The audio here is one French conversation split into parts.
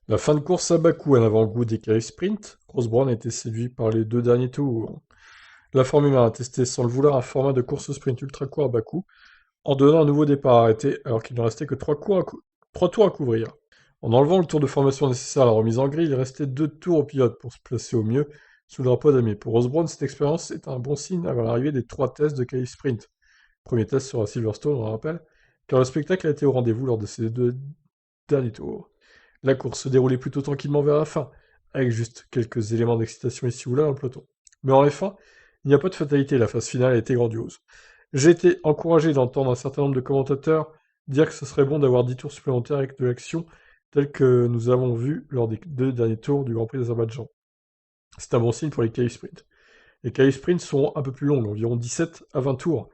La fin de course à Bakou, un avant-goût des qualifs sprint, Ross Brown a été séduit par les deux derniers tours. La Formule 1 a testé sans le vouloir un format de course sprint ultra court à Bakou, en donnant un nouveau départ arrêté alors qu'il ne restait que trois tours à couvrir. En enlevant le tour de formation nécessaire à la remise en grille, il restait 2 tours au pilote pour se placer au mieux sous le drapeau d'ami. Pour Ross Brown, cette expérience est un bon signe avant l'arrivée des 3 tests de qualif sprint. Premier test sera Silverstone, on le rappelle, car le spectacle a été au rendez-vous lors de ces 2 derniers tours. La course se déroulait plutôt tranquillement vers la fin, avec juste quelques éléments d'excitation ici ou là dans le peloton. Mais en fin, il n'y a pas de fatalité, la phase finale a été grandiose. J'ai été encouragé d'entendre un certain nombre de commentateurs dire que ce serait bon d'avoir 10 tours supplémentaires avec de l'action, tel que nous avons vu lors des 2 derniers tours du Grand Prix d'Azerbaïdjan. C'est un bon signe pour les qualifs sprint. Les qualifs sprint seront un peu plus longues, environ 17 à 20 tours,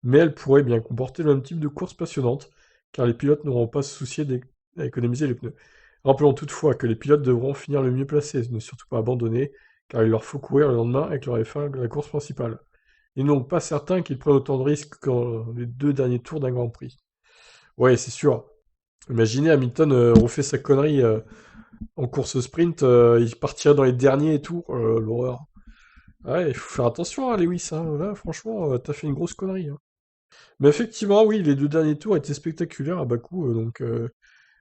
mais elles pourraient bien comporter le même type de course passionnante, car les pilotes n'auront pas à se soucier d'économiser les pneus. Rappelons toutefois que les pilotes devront finir le mieux placés, ne surtout pas abandonner, car il leur faut courir le lendemain avec leur F1 la course principale. Il n'est donc pas certain qu'ils prennent autant de risques que les 2 derniers tours d'un Grand Prix. Ouais, c'est sûr. Imaginez Hamilton refait sa connerie en course sprint, il partirait dans les derniers tours, l'horreur. Ouais, il faut faire attention, hein, Lewis, hein. Là, franchement, t'as fait une grosse connerie, hein. Mais effectivement, oui, les 2 derniers tours étaient spectaculaires à Bakou, donc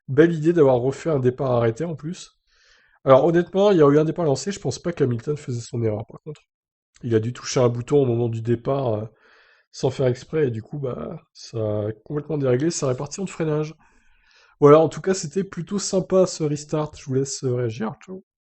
belle idée d'avoir refait un départ arrêté en plus. Alors honnêtement, il y a eu un départ lancé, je pense pas qu'Hamilton faisait son erreur par contre. Il a dû toucher un bouton au moment du départ sans faire exprès, et du coup, bah, ça a complètement déréglé sa répartition de freinage. Voilà, en tout cas, c'était plutôt sympa ce restart, je vous laisse réagir, ciao.